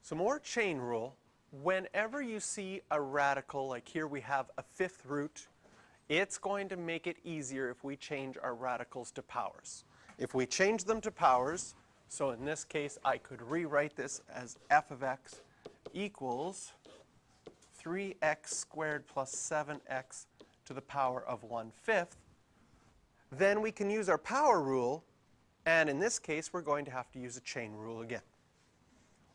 So more chain rule. Whenever you see a radical, like here we have a fifth root, it's going to make it easier if we change our radicals to powers. If we change them to powers, so in this case I could rewrite this as f of x equals 3x squared plus 7x to the power of 1/5, then we can use our power rule, and in this case we're going to have to use a chain rule again.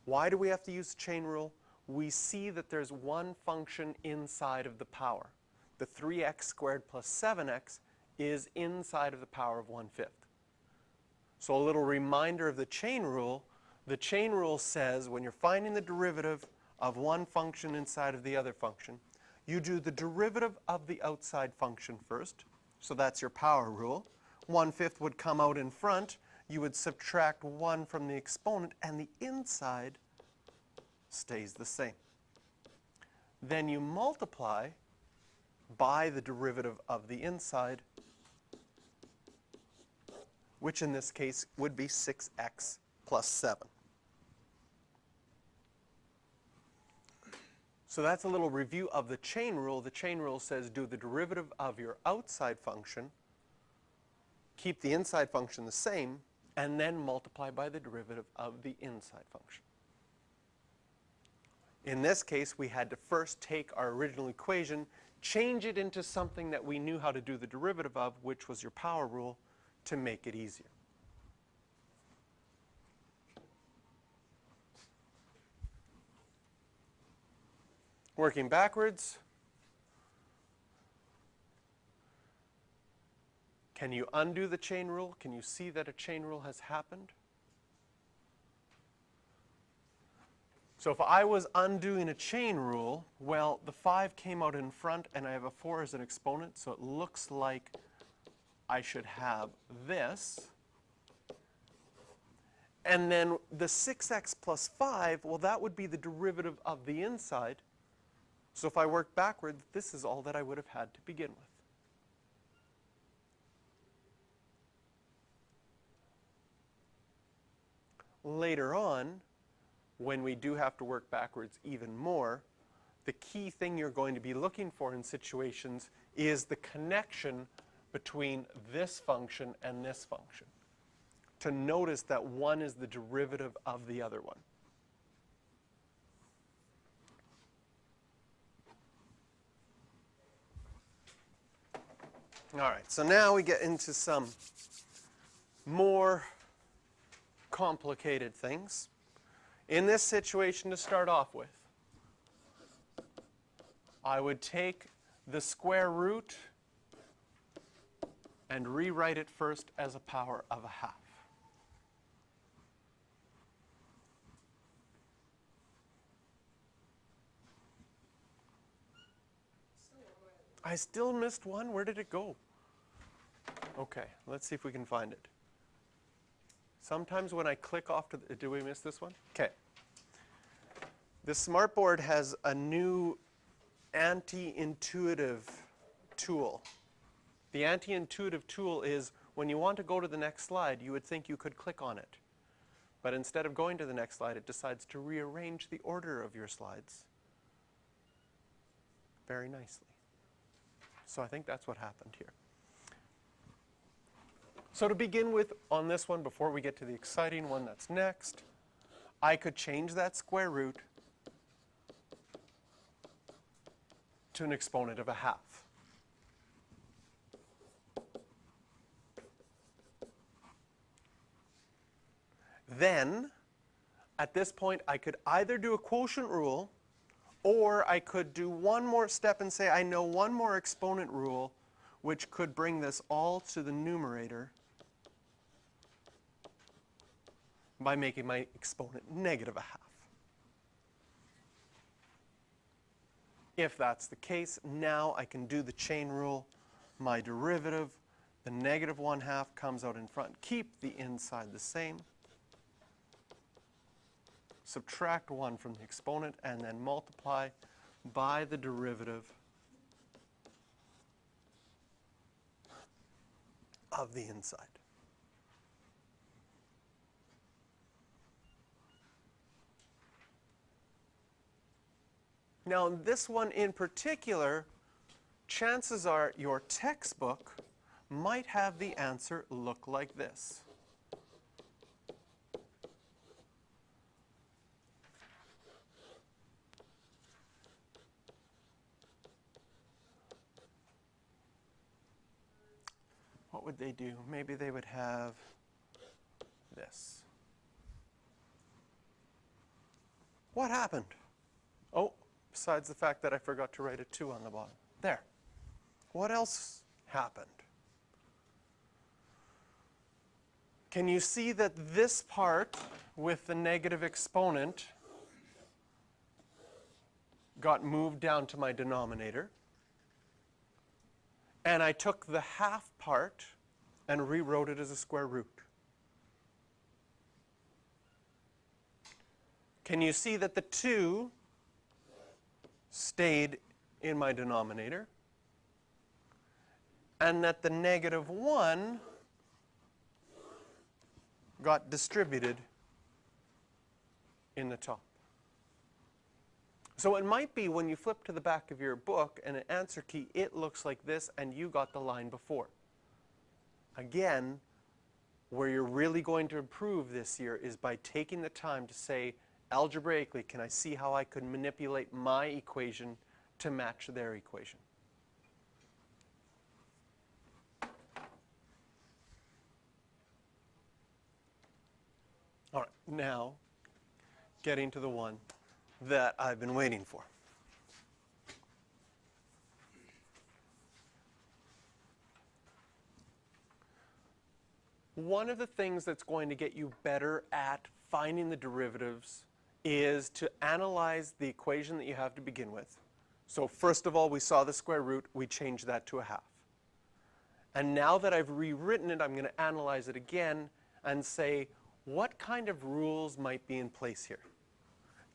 Why do we have to use a chain rule? We see that there's one function inside of the power. The 3x squared plus 7x is inside of the power of 1/5. So a little reminder of the chain rule. The chain rule says when you're finding the derivative of one function inside of the other function, you do the derivative of the outside function first. So that's your power rule. 1/5 would come out in front. You would subtract 1 from the exponent, and the inside stays the same. Then you multiply by the derivative of the inside, which in this case would be 6x plus 7. So that's a little review of the chain rule. The chain rule says do the derivative of your outside function, keep the inside function the same, and then multiply by the derivative of the inside function. In this case, we had to first take our original equation, change it into something that we knew how to do the derivative of, which was your power rule, to make it easier. Working backwards, can you undo the chain rule? Can you see that a chain rule has happened? So if I was undoing a chain rule, well, the 5 came out in front, and I have a 4 as an exponent, so it looks like I should have this. And then the 6x plus 5, well, that would be the derivative of the inside. So if I work backward, this is all that I would have had to begin with. Later on, when we do have to work backwards even more, the key thing you're going to be looking for in situations is the connection between this function and this function, to notice that one is the derivative of the other one. All right, so now we get into some more complicated things. In this situation, to start off with, I would take the square root and rewrite it first as a power of a half. I still missed one. Where did it go? Okay, let's see if we can find it. Sometimes when I click off to the, did we miss this one? Okay. The smartboard has a new anti-intuitive tool. The anti-intuitive tool is when you want to go to the next slide, you would think you could click on it. But instead of going to the next slide, it decides to rearrange the order of your slides very nicely. So I think that's what happened here. So to begin with on this one, before we get to the exciting one that's next, I could change that square root to an exponent of a half. Then, at this point, I could either do a quotient rule, or I could do one more step and say I know one more exponent rule, which could bring this all to the numerator by making my exponent negative a half. If that's the case, now I can do the chain rule. My derivative, the negative 1/2 comes out in front. Keep the inside the same. Subtract 1 from the exponent, and then multiply by the derivative of the inside. Now, this one in particular, chances are your textbook might have the answer look like this. What would they do? Maybe they would have this. What happened? Oh, besides the fact that I forgot to write a 2 on the bottom. There. What else happened? Can you see that this part with the negative exponent got moved down to my denominator? And I took the half part and rewrote it as a square root. Can you see that the 2 stayed in my denominator and that the negative 1 got distributed in the top? So it might be when you flip to the back of your book and an answer key, it looks like this and you got the line before. Again, where you're really going to improve this year is by taking the time to say, algebraically, can I see how I could manipulate my equation to match their equation? All right, now getting to the one that I've been waiting for. One of the things that's going to get you better at finding the derivatives is to analyze the equation that you have to begin with. So first of all, we saw the square root. We changed that to a half. And now that I've rewritten it, I'm going to analyze it again and say, what kind of rules might be in place here?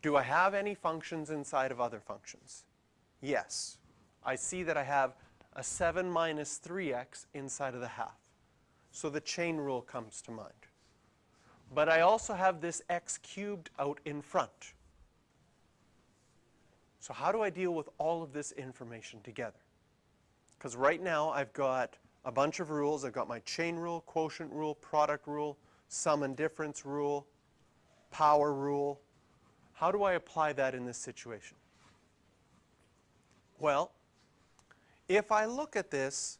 Do I have any functions inside of other functions? Yes. I see that I have a 7 minus 3x inside of the half. So the chain rule comes to mind. But I also have this x cubed out in front. So how do I deal with all of this information together? Because right now I've got a bunch of rules. I've got my chain rule, quotient rule, product rule, sum and difference rule, power rule. How do I apply that in this situation? Well, if I look at this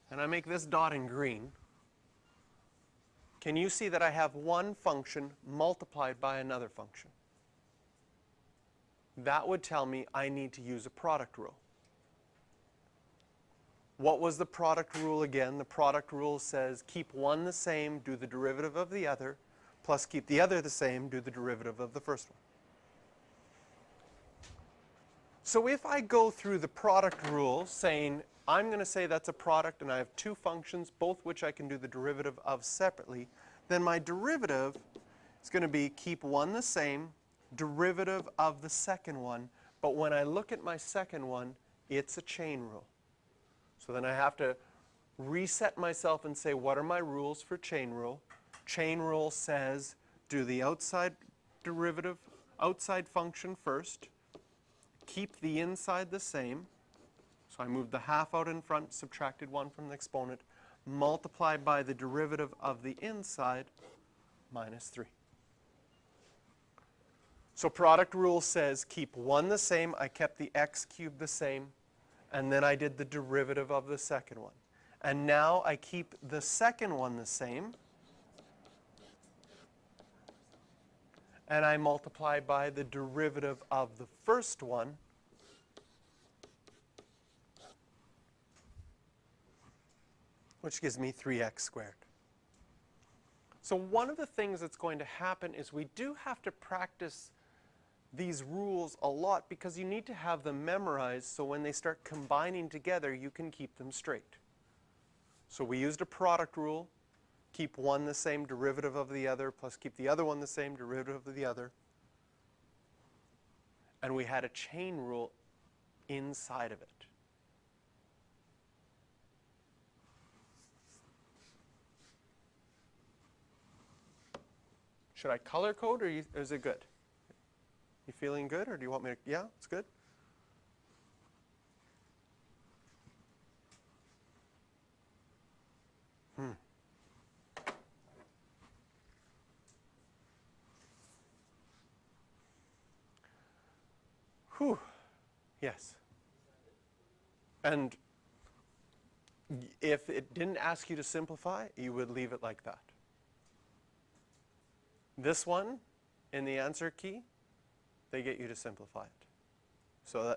and I make this dot in green, can you see that I have one function multiplied by another function? That would tell me I need to use a product rule. What was the product rule again? The product rule says keep one the same, do the derivative of the other, plus keep the other the same, do the derivative of the first one. So if I go through the product rule saying, I'm going to say that's a product and I have two functions, both which I can do the derivative of separately, then my derivative is going to be keep one the same, derivative of the second one, but when I look at my second one, it's a chain rule. So then I have to reset myself and say, what are my rules for chain rule? Chain rule says do the outside derivative, outside function first, keep the inside the same. So I moved the half out in front, subtracted 1 from the exponent, multiply by the derivative of the inside, minus 3. So product rule says keep one the same. I kept the x cubed the same, and then I did the derivative of the second one. And now I keep the second one the same, and I multiply by the derivative of the first one, which gives me 3x squared. So one of the things that's going to happen is we do have to practice these rules a lot because you need to have them memorized so when they start combining together, you can keep them straight. So we used a product rule, keep one the same, derivative of the other, plus keep the other one the same, derivative of the other. And we had a chain rule inside of it. Should I color code or is it good? You feeling good, or do you want me to? Yeah, it's good. Whew. Yes. And if it didn't ask you to simplify, you would leave it like that. This one, in the answer key, they get you to simplify it. So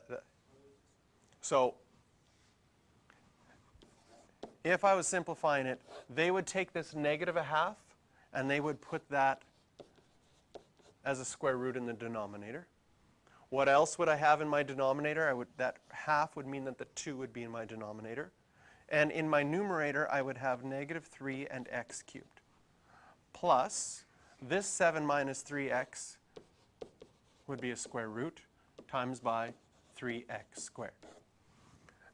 if I was simplifying it, they would take this -1/2 and they would put that as a square root in the denominator. What else would I have in my denominator? That half would mean that the 2 would be in my denominator. And in my numerator, I would have -3 and x cubed. Plus, this 7 minus 3x would be a square root times by 3x squared.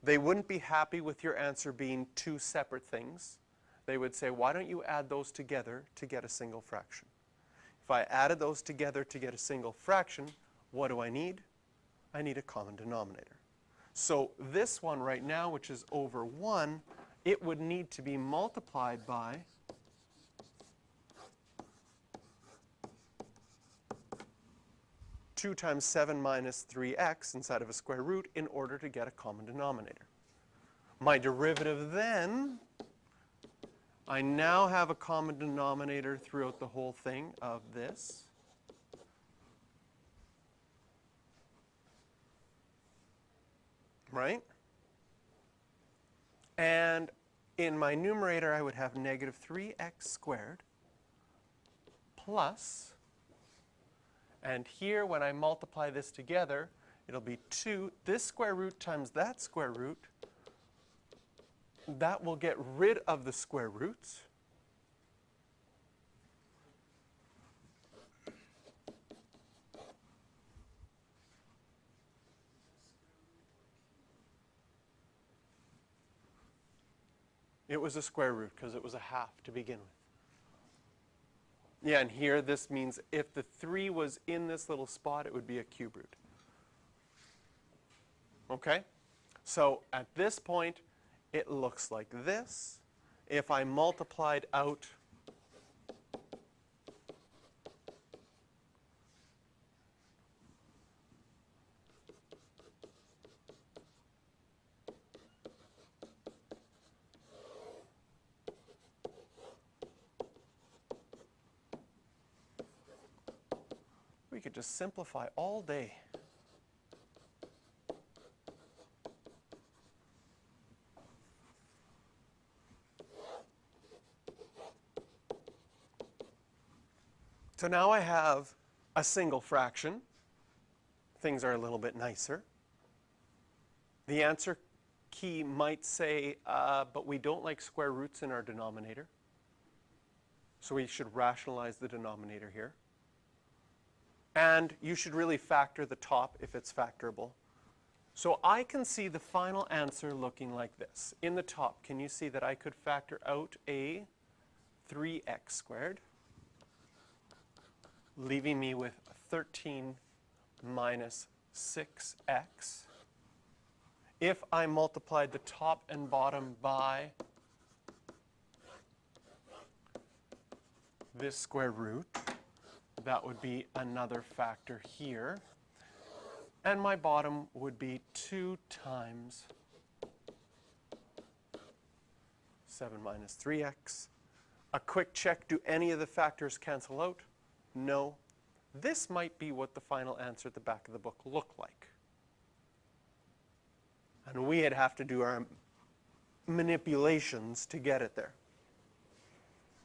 They wouldn't be happy with your answer being 2 separate things. They would say, why don't you add those together to get a single fraction? If I added those together to get a single fraction, what do I need? I need a common denominator. So this one right now, which is over 1, it would need to be multiplied by 2 times 7 minus 3x inside of a square root in order to get a common denominator. My derivative then, I now have a common denominator throughout the whole thing of this. Right? And in my numerator, I would have -3x squared plus, and here when I multiply this together, it'll be 2, this square root times that square root. That will get rid of the square roots. It was a square root because it was a half to begin with. Yeah, and here this means if the 3 was in this little spot, it would be a cube root. Okay? So at this point, it looks like this. If I multiplied out we could just simplify all day. So now I have a single fraction. Things are a little bit nicer. The answer key might say, but we don't like square roots in our denominator. So we should rationalize the denominator here. And you should really factor the top if it's factorable. So I can see the final answer looking like this. In the top, can you see that I could factor out a 3x squared, leaving me with 13 minus 6x. If I multiplied the top and bottom by this square root, that would be another factor here. And my bottom would be 2 times 7 minus 3x. A quick check, do any of the factors cancel out? No. This might be what the final answer at the back of the book looked like. And we'd have to do our manipulations to get it there.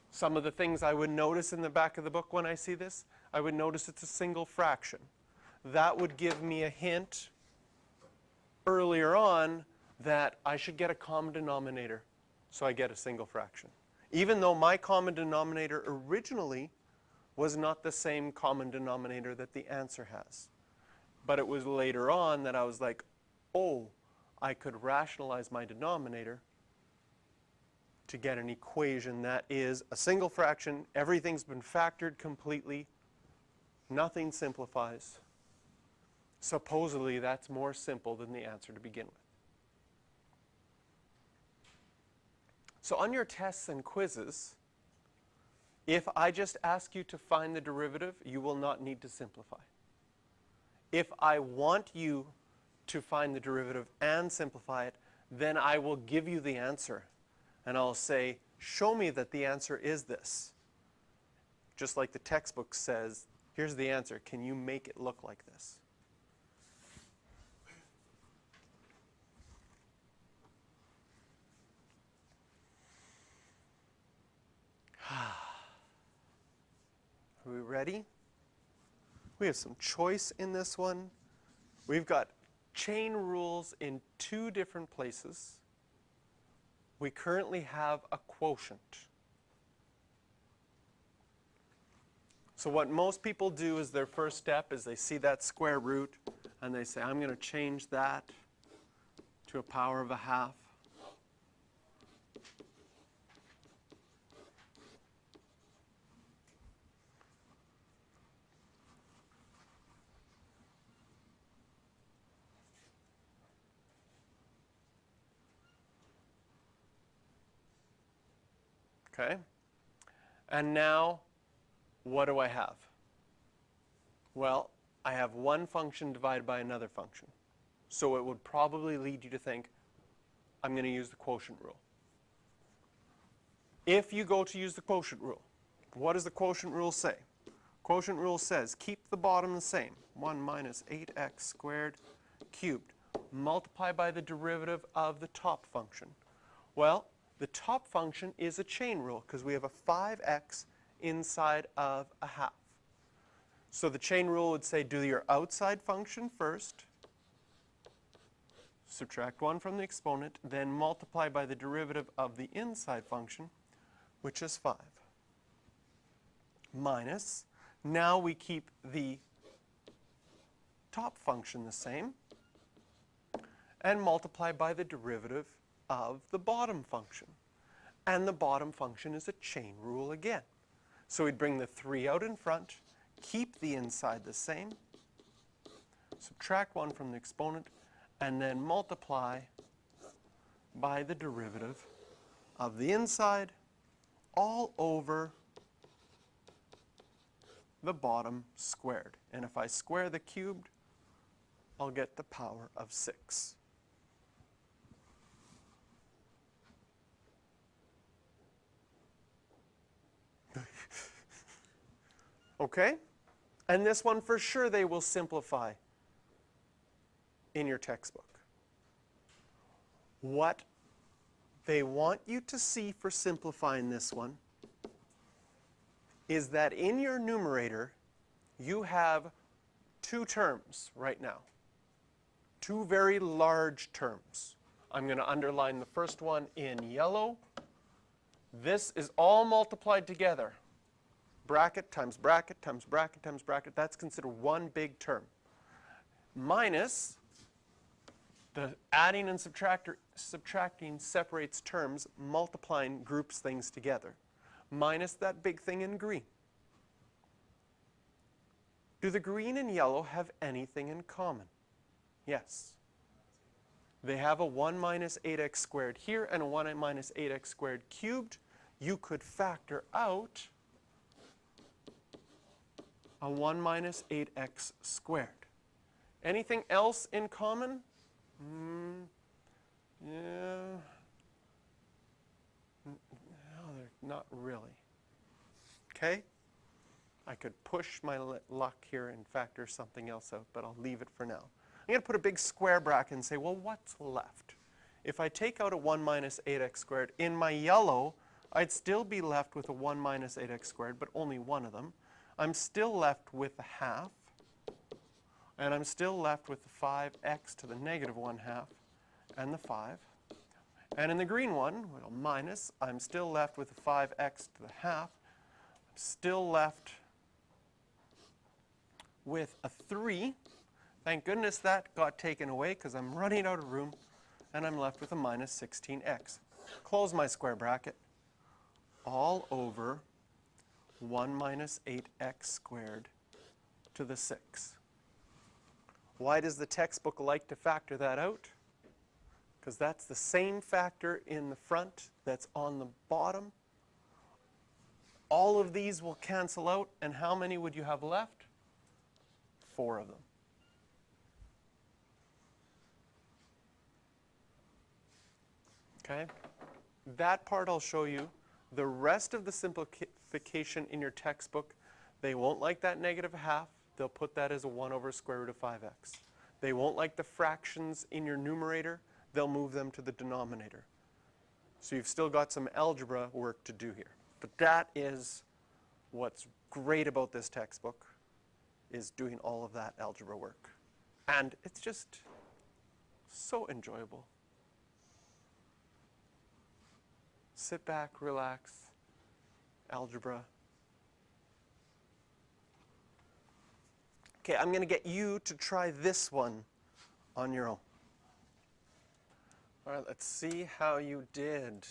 Some of the things I would notice in the back of the book when I see this, I would notice it's a single fraction. That would give me a hint earlier on that I should get a common denominator so I get a single fraction. Even though my common denominator originally was not the same common denominator that the answer has. But it was later on that I was like, oh, I could rationalize my denominator to get an equation that is a single fraction, everything's been factored completely, nothing simplifies. Supposedly, that's more simple than the answer to begin with. So on your tests and quizzes, if I just ask you to find the derivative, you will not need to simplify. If I want you to find the derivative and simplify it, then I will give you the answer. And I'll say, show me that the answer is this. Just like the textbook says, here's the answer. Can you make it look like this? Are we ready? We have some choice in this one. We've got chain rules in 2 different places. We currently have a quotient. So what most people do is their first step is they see that square root and they say, I'm going to change that to a power of a half. Okay? And now, what do I have? Well, I have one function divided by another function. So it would probably lead you to think, I'm going to use the quotient rule. If you go to use the quotient rule, what does the quotient rule say? Quotient rule says, keep the bottom the same. 1 minus 8x squared cubed. Multiply by the derivative of the top function. Well, the top function is a chain rule because we have a 5x inside of a half. So the chain rule would say do your outside function first, subtract 1 from the exponent, then multiply by the derivative of the inside function, which is 5. Minus, now we keep the top function the same, and multiply by the derivative of the bottom function. And the bottom function is a chain rule again. So we'd bring the 3 out in front, keep the inside the same, subtract 1 from the exponent, and then multiply by the derivative of the inside all over the bottom squared. And if I square the cubed, I'll get the power of 6. Okay? And this one for sure they will simplify in your textbook. What they want you to see for simplifying this one is that in your numerator you have 2 terms right now. 2 very large terms. I'm going to underline the first one in yellow. This is all multiplied together. Bracket times bracket times bracket times bracket. That's considered one big term. Minus the adding and subtracting separates terms, multiplying groups things together. Minus that big thing in green. Do the green and yellow have anything in common? Yes. They have a 1 minus 8x squared here and a 1 minus 8x squared cubed. You could factor out a 1 minus 8x squared. Anything else in common? Yeah. No, not really. Okay? I could push my luck here and factor something else out, but I'll leave it for now. I'm going to put a big square bracket and say, well, what's left? If I take out a 1 minus 8x squared, in my yellow, I'd still be left with a 1 minus 8x squared, but only one of them. I'm still left with a half, and I'm still left with the 5x to the negative 1/2 and the 5. And in the green one, well, minus, I'm still left with the 5x to the half. I'm still left with a 3. Thank goodness that got taken away because I'm running out of room, and I'm left with a minus 16x. Close my square bracket. All over 1 minus 8x squared to the 6. Why does the textbook like to factor that out? Because that's the same factor in the front that's on the bottom. All of these will cancel out, and how many would you have left? 4 of them. Okay? That part I'll show you. The rest of the simplification in your textbook, they won't like that negative half. They'll put that as a 1 over square root of 5x. They won't like the fractions in your numerator. They'll move them to the denominator. So you've still got some algebra work to do here. But that is what's great about this textbook, is doing all of that algebra work. And it's just so enjoyable. Sit back, relax, algebra. Okay, I'm going to get you to try this one on your own. All right, let's see how you did.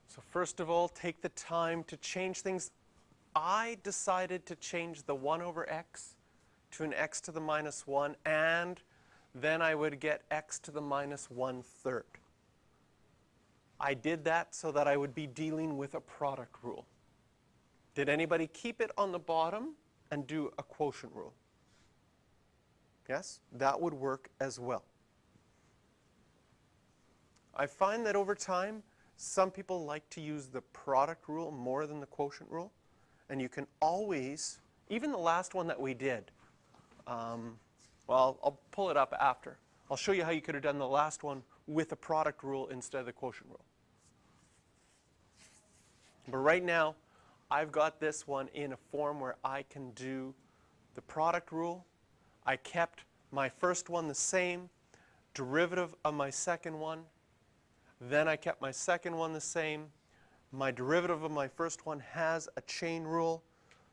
So first of all, take the time to change things. I decided to change the 1 over x to an x to the minus 1, and then I would get x to the minus 1/3. I did that so that I would be dealing with a product rule. Did anybody keep it on the bottom and do a quotient rule? Yes, that would work as well. I find that over time, some people like to use the product rule more than the quotient rule. And you can always, even the last one that we did, well, I'll pull it up after. I'll show you how you could have done the last one with a product rule instead of the quotient rule. But right now, I've got this one in a form where I can do the product rule. I kept my first one the same, derivative of my second one. Then I kept my second one the same. My derivative of my first one has a chain rule.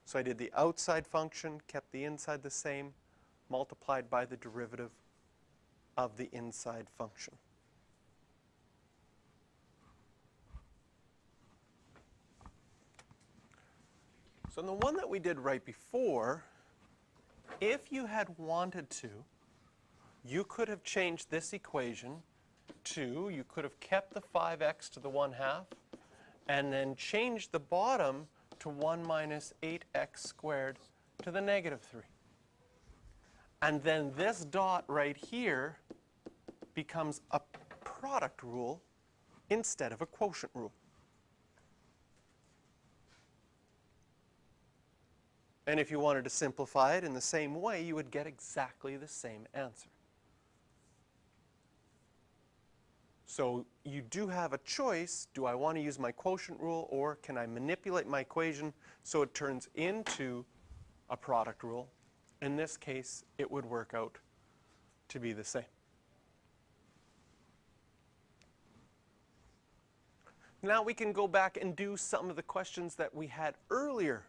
So I did the outside function, kept the inside the same, multiplied by the derivative of the inside function. So in the one that we did right before, if you had wanted to, you could have changed this equation to, you could have kept the 5x to the 1/2, and then changed the bottom to 1 minus 8x squared to the negative 3. And then this dot right here becomes a product rule instead of a quotient rule. And if you wanted to simplify it in the same way, you would get exactly the same answer. So you do have a choice. Do I want to use my quotient rule, or can I manipulate my equation so it turns into a product rule? In this case, it would work out to be the same. Now we can go back and do some of the questions that we had earlier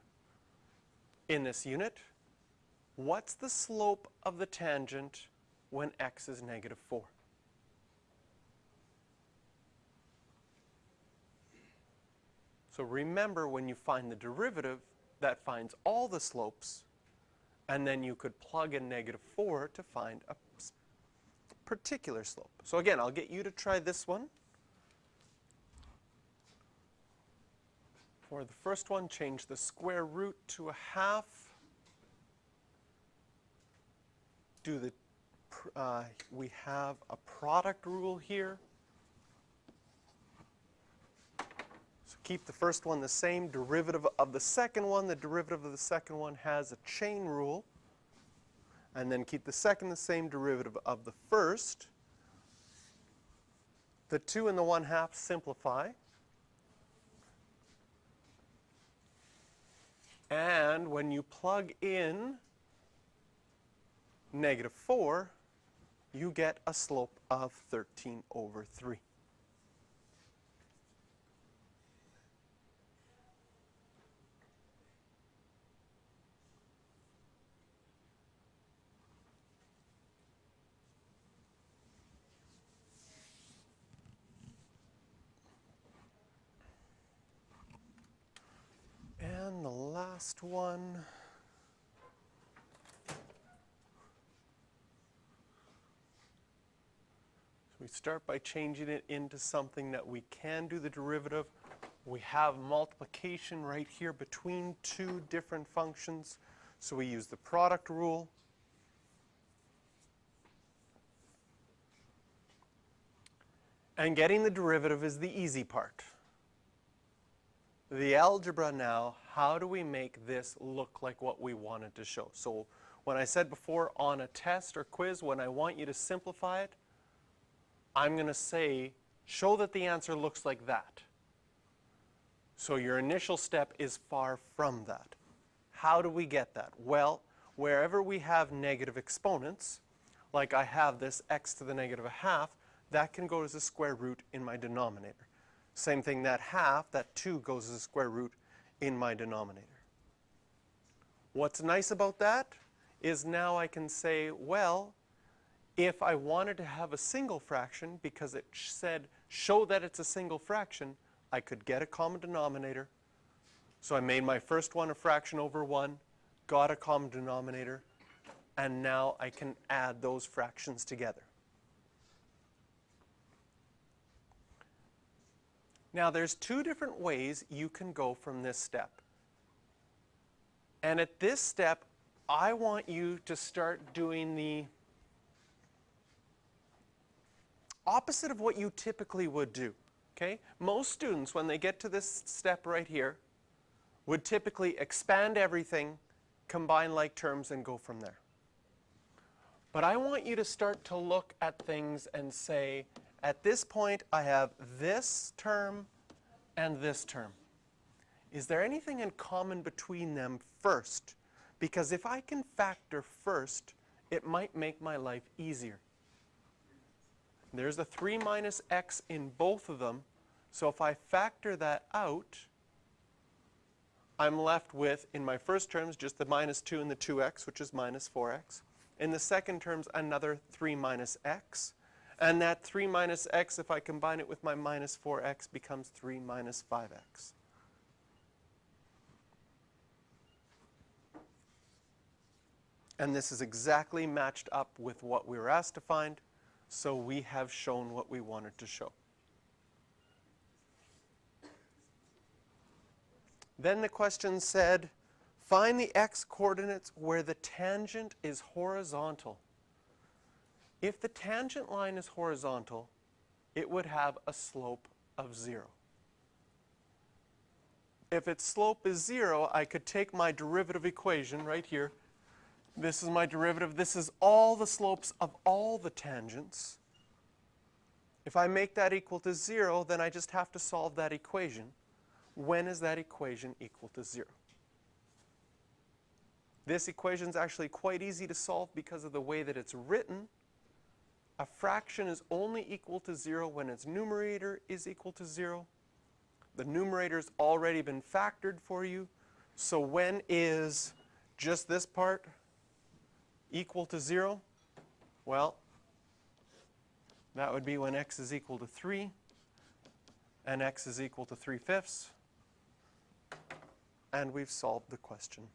in this unit. What's the slope of the tangent when x is negative 4? So remember, when you find the derivative, that finds all the slopes, and then you could plug in negative 4 to find a particular slope. So again, I'll get you to try this one. For the first one, change the square root to a 1/2. We have a product rule here. So keep the first one the same. Derivative of the second one, the derivative of the second one has a chain rule. And then keep the second the same, derivative of the first. The 2 and the 1/2 simplify. And when you plug in negative 4, you get a slope of 13 over 3. And the last one, start by changing it into something that we can do the derivative. We have multiplication right here between two different functions, so we use the product rule. And getting the derivative is the easy part. The algebra now, how do we make this look like what we wanted to show? So when I said before on a test or quiz, when I want you to simplify it, I'm going to say, show that the answer looks like that. So your initial step is far from that. How do we get that? Well, wherever we have negative exponents, like I have this x to the negative a half, that can go as a square root in my denominator. Same thing, that half, that 2 goes as a square root in my denominator. What's nice about that is now I can say, well, if I wanted to have a single fraction, because it said show that it's a single fraction, I could get a common denominator. So I made my first one a fraction over 1, got a common denominator, and now I can add those fractions together. Now there's two different ways you can go from this step. And at this step, I want you to start doing the opposite of what you typically would do. Okay? Most students, when they get to this step right here, would typically expand everything, combine like terms, and go from there. But I want you to start to look at things and say, at this point, I have this term and this term. Is there anything in common between them first? Because if I can factor first, it might make my life easier. There's a 3 minus x in both of them. So if I factor that out, I'm left with, in my first terms, just the minus 2 and the 2x, which is minus 4x. In the second terms, another 3 minus x. And that 3 minus x, if I combine it with my minus 4x, becomes 3 minus 5x. And this is exactly matched up with what we were asked to find, so we have shown what we wanted to show. Then the question said, find the x coordinates where the tangent is horizontal. If the tangent line is horizontal, it would have a slope of 0. If its slope is 0, I could take my derivative equation right here. This is my derivative. This is all the slopes of all the tangents. If I make that equal to 0, then I just have to solve that equation. When is that equation equal to 0? This equation is actually quite easy to solve because of the way that it's written. A fraction is only equal to 0 when its numerator is equal to 0. The numerator's already been factored for you. So when is just this part equal to 0? Well, that would be when x is equal to 3 and x is equal to 3/5. And we've solved the question.